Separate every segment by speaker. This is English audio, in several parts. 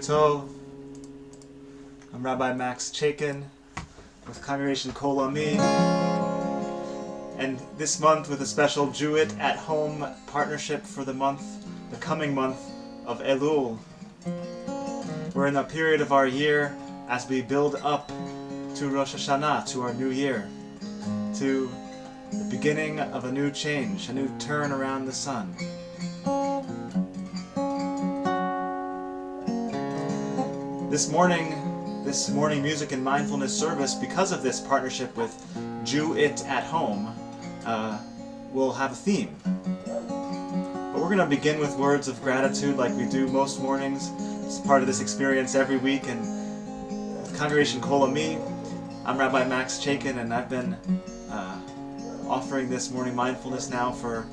Speaker 1: Tov. I'm Rabbi Max with Congregation Kol Ami, and this month with a special Jew-It at Home partnership for the coming month of Elul. We're in a period of our year as we build up to Rosh Hashanah, to our new year, to the beginning of a new change, a new turn around the sun. This morning music and mindfulness service, because of this partnership with Jew-It at Home, will have a theme. But we're going to begin with words of gratitude like we do most mornings. It's part of this experience every week. And with Congregation Kol Ami, I'm Rabbi Max, and I've been offering this morning mindfulness now for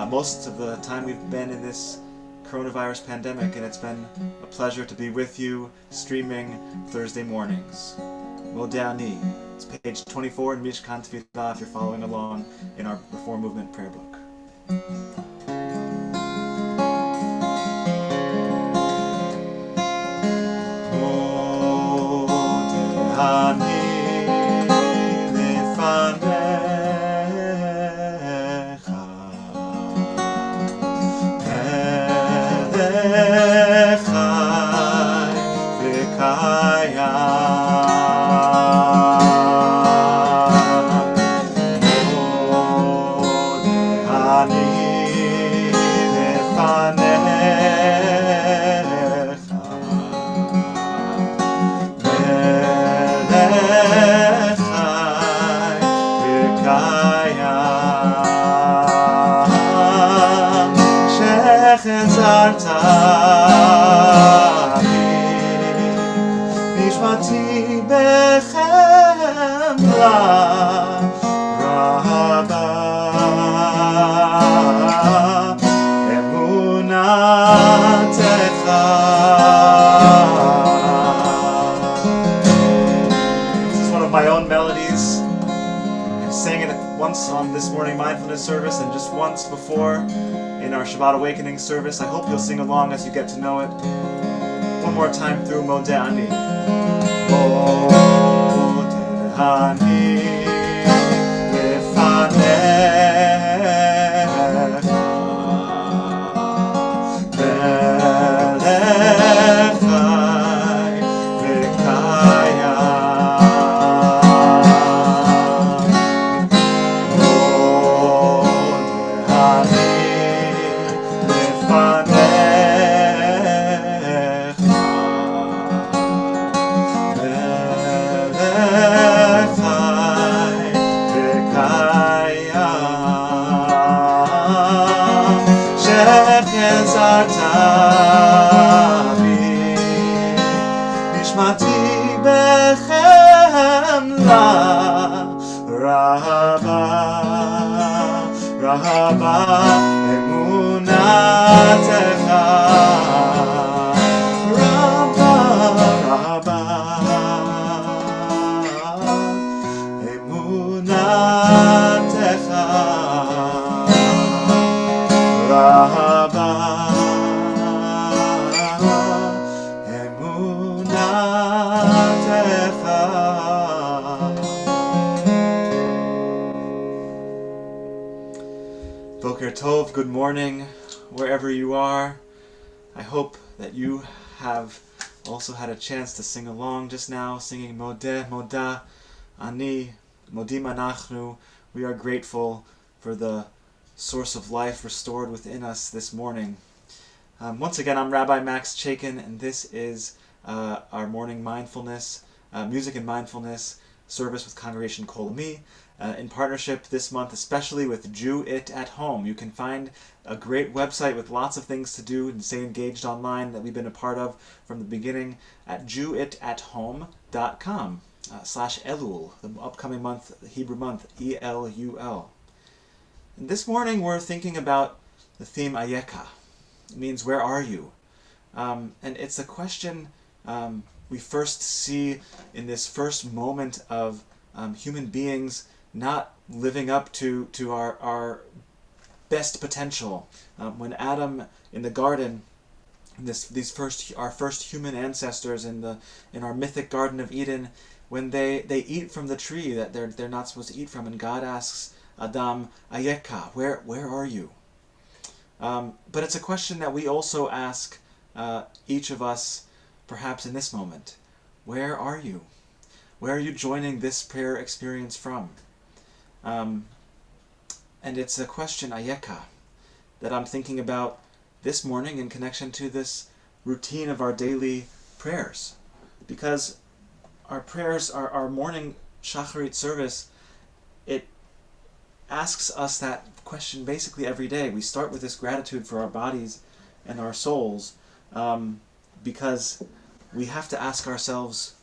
Speaker 1: most of the time we've been in this coronavirus pandemic, and it's been a pleasure to be with you streaming Thursday mornings. Modeh Ani. It's page 24 in Mishkan Tefillah if you're following along in our Reform Movement prayer book. Modeh Ani on this morning mindfulness service and just once before in our Shabbat Awakening service. I hope you'll sing along as you get to know it. One more time through Modeh Ani. Modeh Ani Tov, good morning, wherever you are. I hope that you have also had a chance to sing along just now, singing Modeh Ani, Modim Anachnu. We are grateful for the source of life restored within us this morning. Once again, I'm Rabbi Max, and this is our morning mindfulness, music and mindfulness service with Congregation Kol Ami. In partnership this month, especially with Jew-It at Home. You can find a great website with lots of things to do and stay engaged online that we've been a part of from the beginning at jewitathome.com /Elul, the upcoming month, the Hebrew month, E-L-U-L. And this morning we're thinking about the theme Ayeka. It means, where are you? And it's a question we first see in this first moment of human beings not living up to our best potential. When Adam in the garden Our first human ancestors in our mythic Garden of Eden, when they eat from the tree that they're not supposed to eat from, and God asks Adam, Ayeka, where are you? But it's a question that we also ask each of us, perhaps in this moment. Where are you? Where are you joining this prayer experience from? And it's a question, Ayeka, that I'm thinking about this morning in connection to this routine of our daily prayers. Because our prayers, our morning Shacharit service, it asks us that question basically every day. We start with this gratitude for our bodies and our souls, because we have to ask ourselves,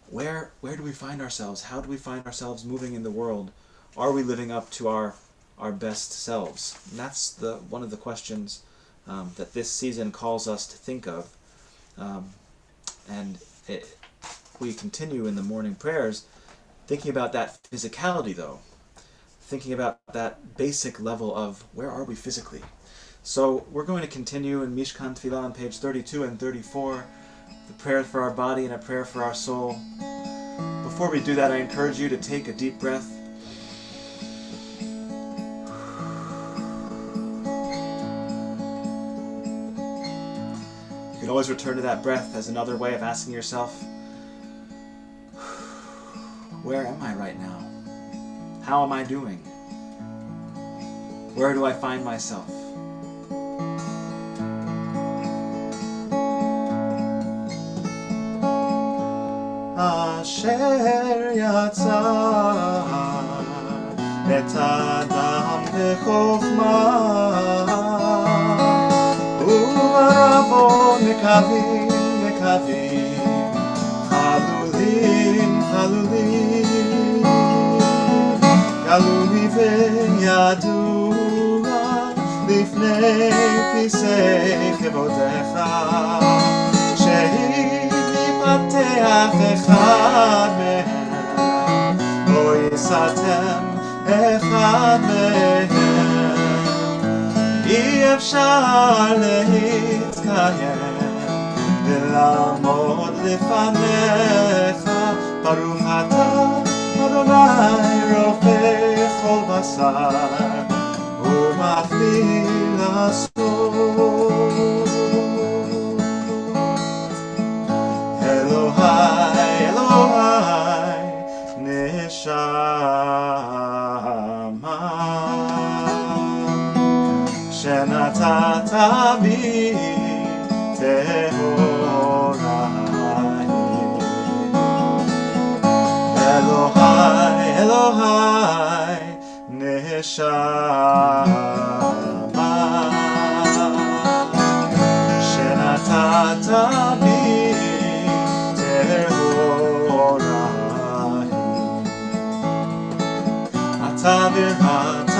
Speaker 1: where do we find ourselves? How do we find ourselves moving in the world? Are we living up to our best selves? And that's one of the questions that this season calls us to think of. We continue in the morning prayers thinking about that physicality, though. Thinking about that basic level of where are we physically. So we're going to continue in Mishkan Tefillah on page 32 and 34, the prayer for our body and a prayer for our soul. Before we do that, I encourage you to take a deep breath. You can always return to that breath as another way of asking yourself, where am I right now? How am I doing? Where do I find myself? Asher yatzar et Adam bechokma u'aravo mekavim chalulim גלוי וידוע לפני כיסא כבודך, שיפתח אחד מהם, לא יסתם אחד מהם. אי אפשר להתקיים ולעמוד לפניך, ברוך אתה אדוני רופא כל בשר ומחליל הסוף. אלוהי, אלוהי, נשמה שנתת בי טהורה. אלוהי, אלוהי, נשמה שנתת בי טהורה. אתה בראת,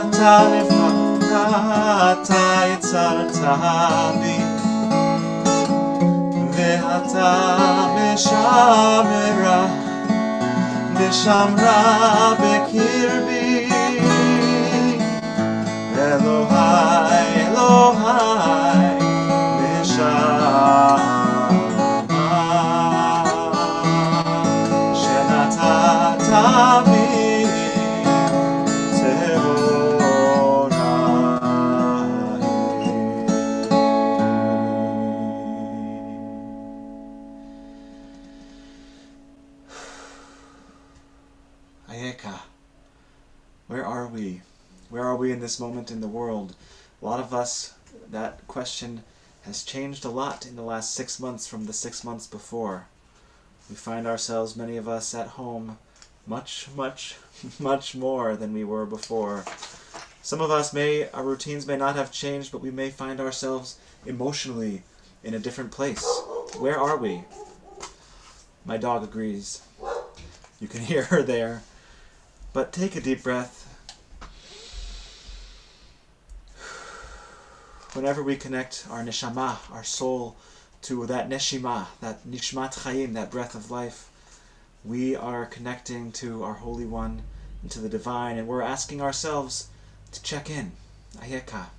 Speaker 1: אתה נבראת, אתה יצרת בי, ואתה משמרה ושמרה בקרבי. אלוהי, אלוהי, נשמה שנתת בי טהורה. Ayeka, where are we? Where are we in this moment in the world? A lot of us, that question has changed a lot in the last 6 months from the 6 months before. We find ourselves, many of us, at home much, much, much more than we were before. Some of us our routines may not have changed, but we may find ourselves emotionally in a different place. Where are we? My dog agrees. You can hear her there. But take a deep breath. Whenever we connect our neshama, our soul, to that neshima, that nishmat chayim, that breath of life, we are connecting to our Holy One and to the Divine, and we're asking ourselves to check in. Ayeka,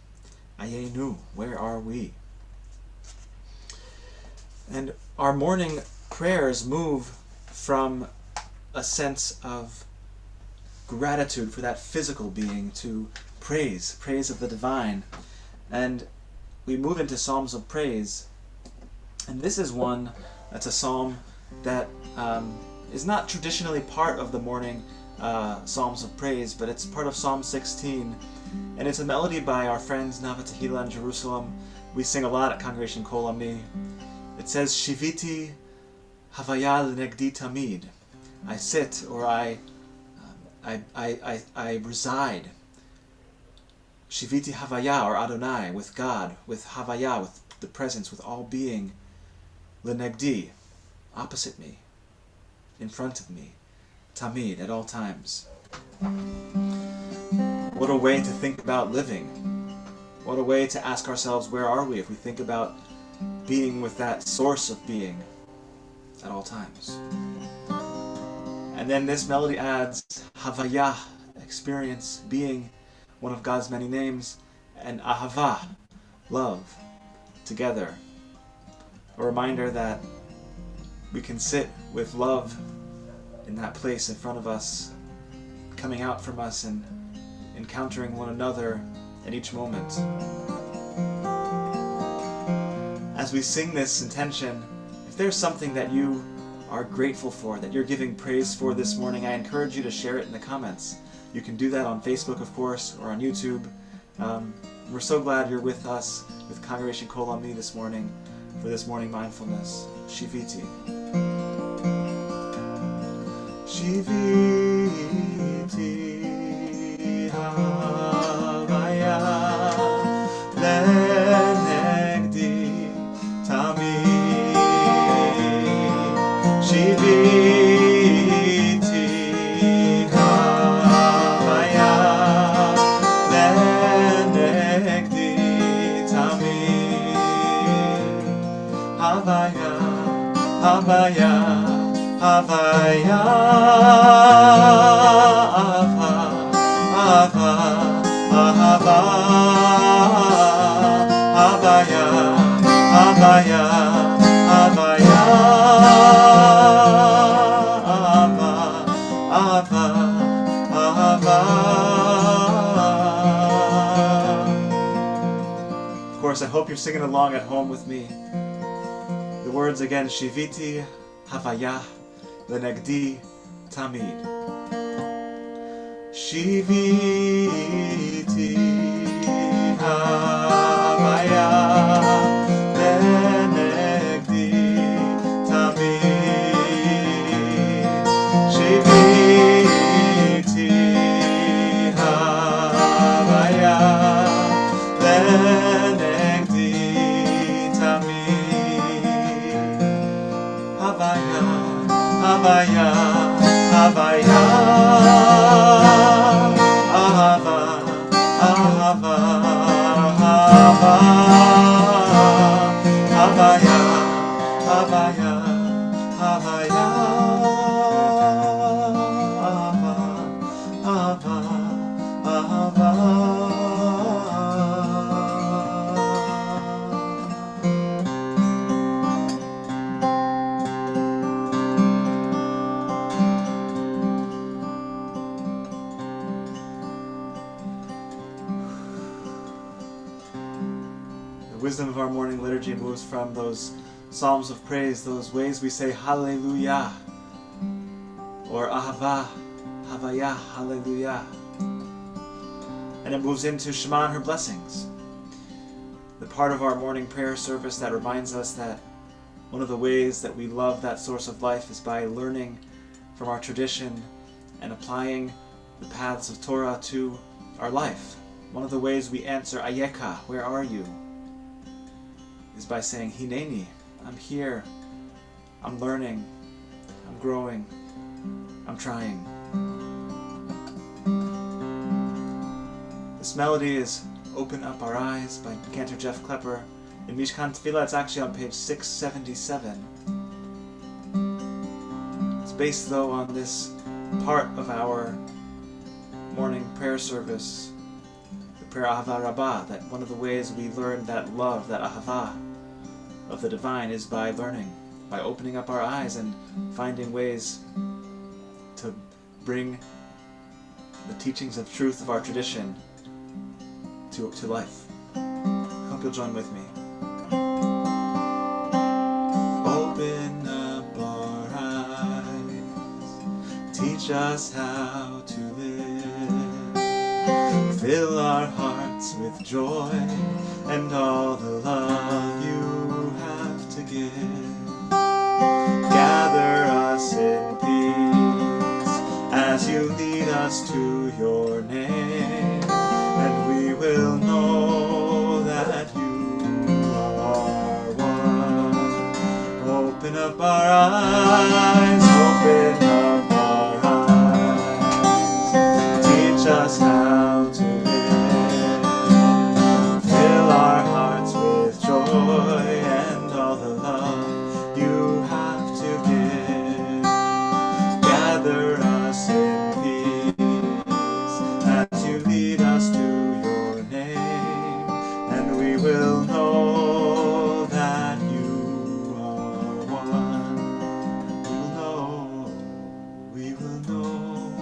Speaker 1: Ayenu, where are we? And our morning prayers move from a sense of gratitude for that physical being to praise of the divine. And we move into Psalms of Praise. And this is one that's a psalm that is not traditionally part of the morning Psalms of Praise, but it's part of Psalm 16. And it's a melody by our friends Nava Tehillah in Jerusalem. We sing a lot at Congregation Kol Ami. It says, Shiviti Havaya L'negdi Tamid. I sit, or I reside. Shiviti Havaya, or Adonai, with God, with Havaya, with the presence, with all being. L'negdi, opposite me, in front of me. Tamid, at all times. What a way to think about living. What a way to ask ourselves, where are we, if we think about being with that source of being at all times. And then this melody adds Havaya, experience, being, one of God's many names, and Ahava, love, together. A reminder that we can sit with love in that place in front of us, coming out from us and encountering one another at each moment. As we sing this intention, if there's something that you are grateful for, that you're giving praise for this morning, I encourage you to share it in the comments. You can do that on Facebook, of course, or on YouTube. We're so glad you're with us, with Congregation Kol Ami this morning, for this morning mindfulness. Shiviti. Shiviti Havaya L'negdi Tamid. Shiviti Havaya L'negdi Tamid. Havaya, Havaya, Havaya, Ava, Ava, Ahava, Havaya, Havaya, Havaya, Ava, Ava, Ahava. Of course, I hope you're singing along at home with me. The words again, Shiviti Havaya L'negdi Tamid. Shiviti Havaya L'negdi Tamid. Shiviti Havaya L'negdi Tamid. Havaya, Havaya, Havaya, Ahava, Ahava, Ahava, Havaya, Havaya, Havaya, Ahava, Ahava, The wisdom of our morning liturgy moves from those psalms of praise, those ways we say Hallelujah, or Ahava, Havaya, Hallelujah. And it moves into Shema and her blessings, the part of our morning prayer service that reminds us that one of the ways that we love that source of life is by learning from our tradition and applying the paths of Torah to our life. One of the ways we answer Ayeka, where are you, is by saying Hineni, I'm here, I'm learning, I'm growing, I'm trying. This melody is Open Up Our Eyes by Cantor Jeff Klepper. In Mishkan Tefillah, it's actually on page 677. It's based, though, on this part of our morning prayer service, the prayer Ahava Rabbah, that one of the ways we learn that love, that Ahava, of the divine is by learning, by opening up our eyes and finding ways to bring the teachings of truth of our tradition to life. Hope you'll join with me. Open up our eyes, teach us how to live, fill our hearts with joy and all the love you have to give. Gather us in peace as you lead us to your name, and we will know that you are one. Open up our eyes, open up our eyes, teach us how to live, fill our hearts with joy and all the love you have to give. Gather us in peace as you lead us to your name, and we will know that you are one. We will know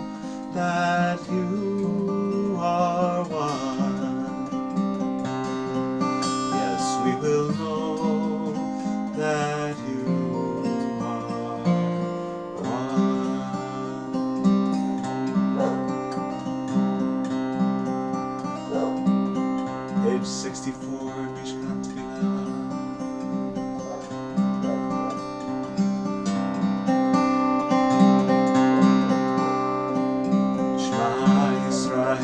Speaker 1: that you are one. Yes, we will know that you are one. Page 64, Mishkan Tefillah. Shema Yisrael,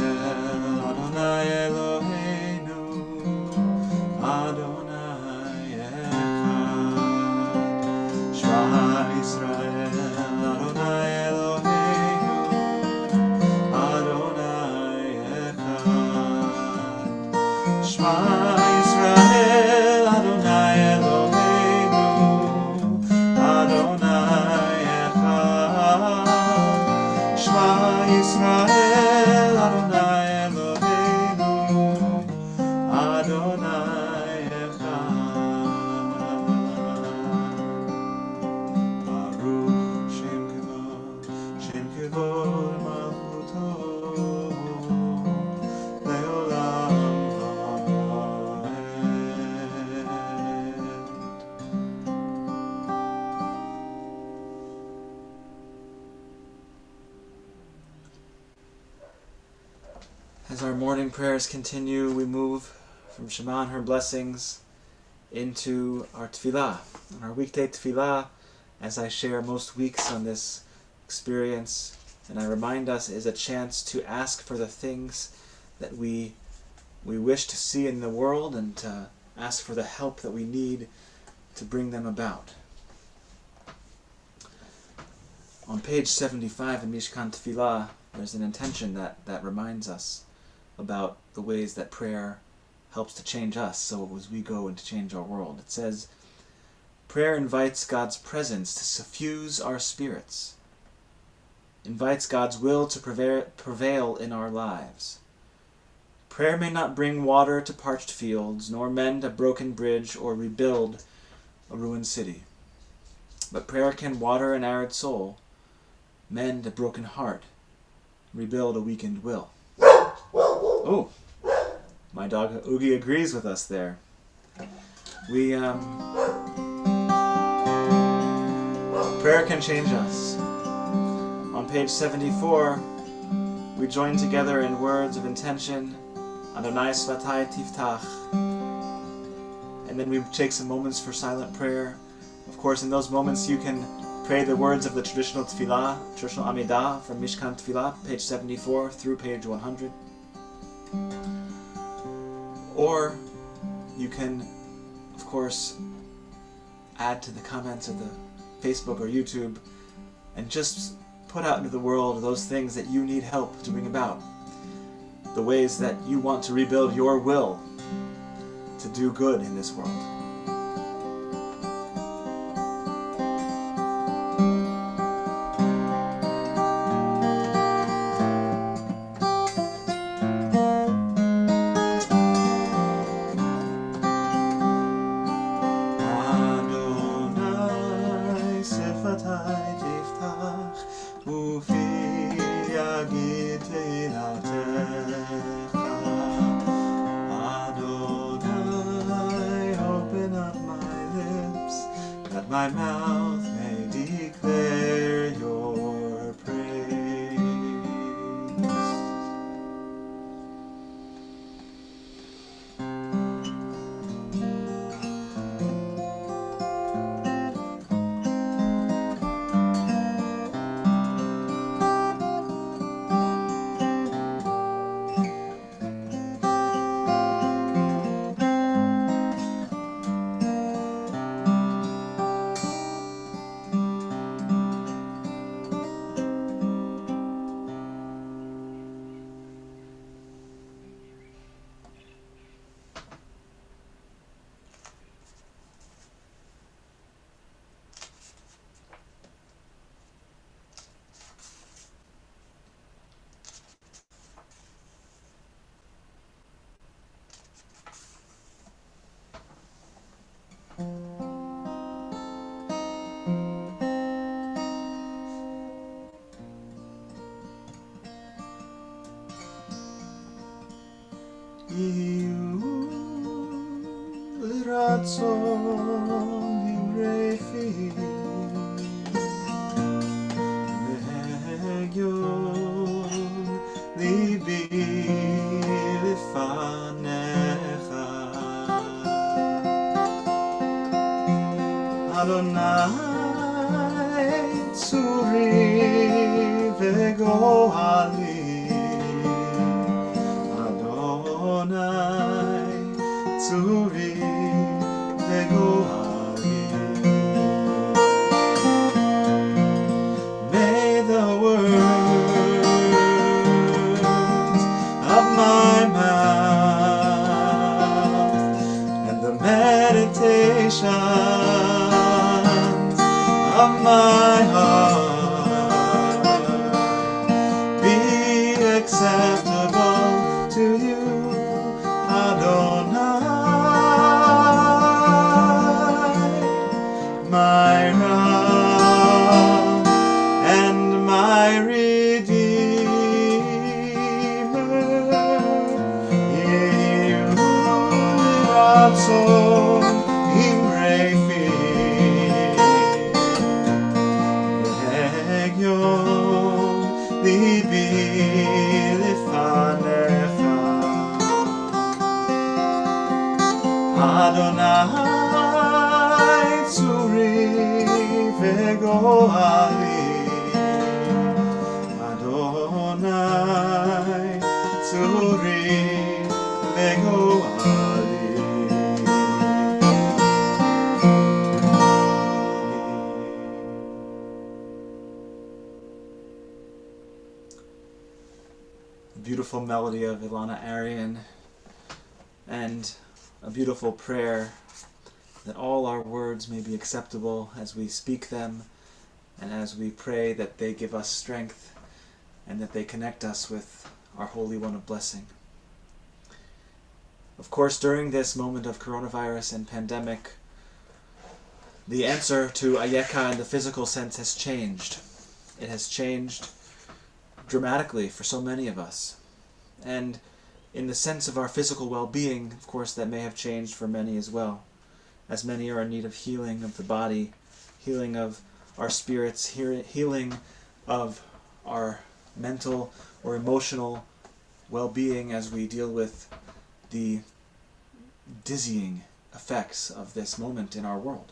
Speaker 1: Adonai Eloheinu, Adonai Echad. Shema Yisrael, Adonai Eloheinu, Adonai Echad. Shema Yisrael, Adonai Eloheinu, Adonai Echad. Shema Yisrael, Adonai Eloheinu, Adonai Echad. Baruch Shem Kevod Malchuto, Leolam Vaed. As our morning prayers continue, we move from Shema and her blessings into our tefillah. On our weekday tefillah, as I share most weeks on this experience, and I remind us, is a chance to ask for the things that we wish to see in the world, and to ask for the help that we need to bring them about. On page 75 in Mishkan Tefillah, there's an intention that reminds us about the ways that prayer helps to change us, so as we go and to change our world. It says, prayer invites God's presence to suffuse our spirits, invites God's will to prevail in our lives. Prayer may not bring water to parched fields, nor mend a broken bridge, or rebuild a ruined city. But prayer can water an arid soul, mend a broken heart, rebuild a weakened will. Oh, my dog Oogie agrees with us there. Prayer can change us. On page 74, we join together in words of intention, Adonai Svatai Tiftach, and then we take some moments for silent prayer. Of course, in those moments you can pray the words of the traditional tefillah, traditional Amidah from Mishkan Tefillah, page 74 through page 100. Or you can, of course, add to the comments of the Facebook or YouTube and just put out into the world those things that you need help to bring about. The ways that you want to rebuild your will to do good in this world. יגיד תהילתך. Adonai, open up my lips, that my mouth may declare your praise. רצון ימרחי והגיון ליבי לפניך. אדוני צורי וגואלי, אדוני צורי וגואלי. May the words of my mouth and the meditations of my heart be acceptable to you, Adonai, my rock and my Redeemer. Yehu ratzon imrefi והגיון ליבי לפניך. אדוני צורי וגואלי, אדוני צורי וגואלי. Beautiful melody of Ilana Arian, and a beautiful prayer that all our words may be acceptable as we speak them, and as we pray that they give us strength and that they connect us with our Holy One of Blessing. Of course, during this moment of coronavirus and pandemic, the answer to Ayeka in the physical sense has changed. It has changed dramatically for so many of us. And in the sense of our physical well-being, of course, that may have changed for many as well, as many are in need of healing of the body, healing of our spirits, healing of our mental or emotional well-being as we deal with the dizzying effects of this moment in our world.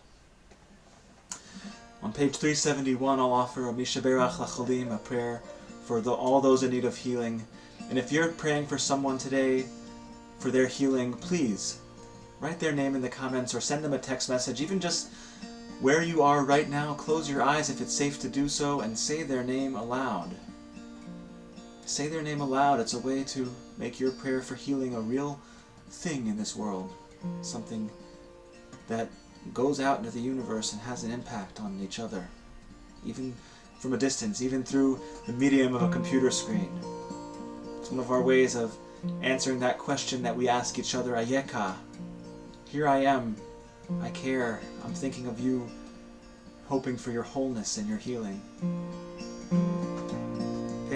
Speaker 1: On page 371, I'll offer a Mishaberach Lacholim, a prayer for all those in need of healing. And if you're praying for someone today for their healing, please write their name in the comments or send them a text message. Even just where you are right now, close your eyes if it's safe to do so and say their name aloud. Say their name aloud. It's a way to make your prayer for healing a real thing in this world. Something that goes out into the universe and has an impact on each other. Even from a distance, even through the medium of a computer screen. It's one of our ways of answering that question that we ask each other, Ayeka, here I am, I care, I'm thinking of you, hoping for your wholeness and your healing.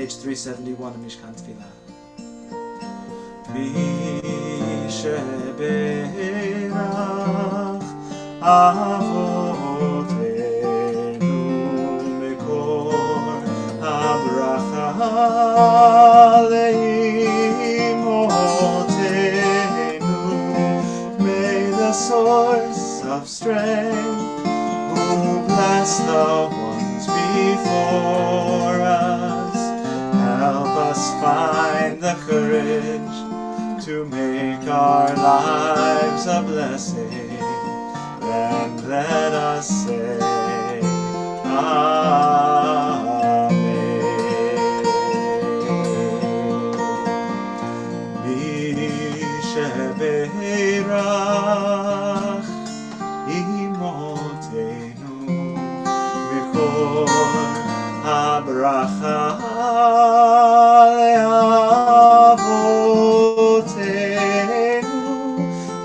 Speaker 1: page 371 of Mishkan Tefillah. Mi sheberach avotenu mekor habracha leimotenu. May the source of strength who bless the ones before us help us find the courage to make our lives a blessing, and let us say Amen. Misheberach imotenu mikor habracha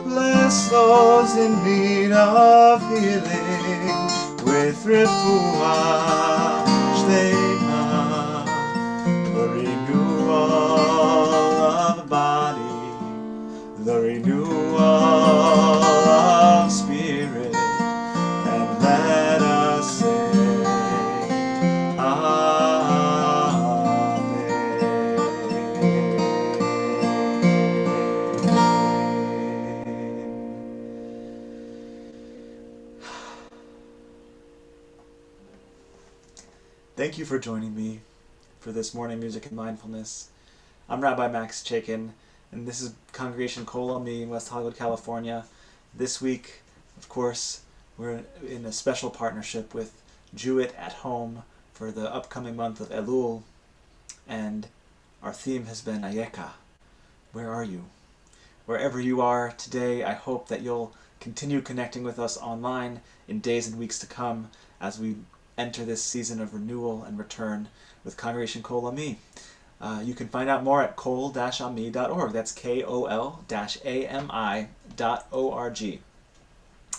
Speaker 1: bless those in need of healing with refuah shlema, the renewal of body, the renewal of spirit, and let us say Thank you for joining me for this morning music and mindfulness. I'm Rabbi Max, and this is Congregation Kol Ami in West Hollywood, California. This week, of course, we're in a special partnership with Jewett at Home for the upcoming month of Elul, and our theme has been Ayeka. Where are you? Wherever you are today, I hope that you'll continue connecting with us online in days and weeks to come as we enter this season of renewal and return with Congregation Kol Ami. You can find out more at kol-ami.org. That's kol-ami.org.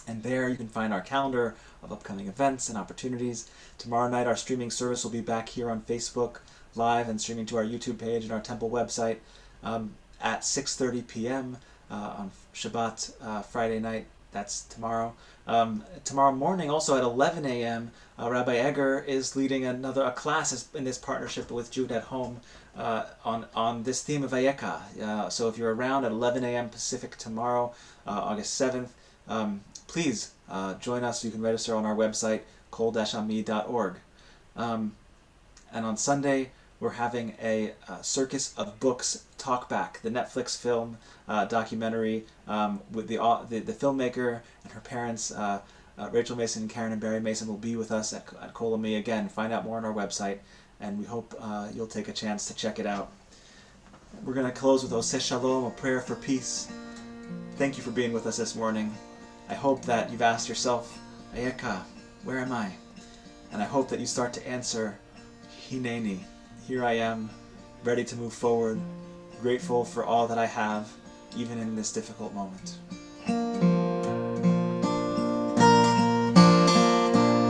Speaker 1: And there you can find our calendar of upcoming events and opportunities. Tomorrow night our streaming service will be back here on Facebook Live and streaming to our YouTube page and our temple website at 6:30 p.m. On Shabbat, Friday night. That's tomorrow. Tomorrow morning, also at 11 a.m., Rabbi Egger is leading a class in this partnership with Jude at Home on this theme of Ayeka. So if you're around at 11 a.m. Pacific tomorrow, August 7th, please join us. You can register on our website, kol-ami.org. And on Sunday, we're having a Circus of Books talkback, the Netflix film documentary with the filmmaker and her parents, Rachel Mason and Karen and Barry Mason, will be with us at Kol Ami. Again, find out more on our website, and we hope you'll take a chance to check it out. We're going to close with Oseh Shalom, a prayer for peace. Thank you for being with us this morning. I hope that you've asked yourself, Ayeka, where am I? And I hope that you start to answer, Hineni, here I am, ready to move forward, grateful for all that I have, even in this difficult moment.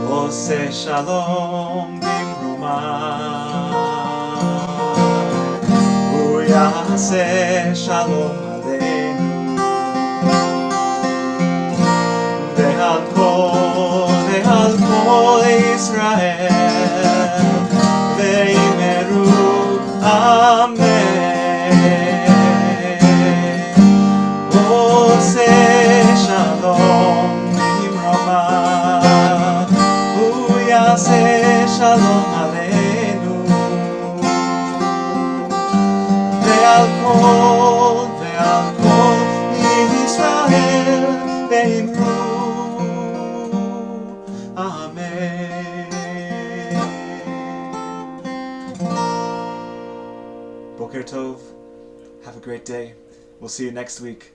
Speaker 1: Oseh Shalom bimroma, Hu yaseh shalom aleinu, ve'al kol Israel, ve'imeru Amen. Oseh Shalom bimroma, Yaseh Shalom Aleinu, ve'al kol Israel ve'imru Amen. Boker Tov. Have a great day. We'll see you next week.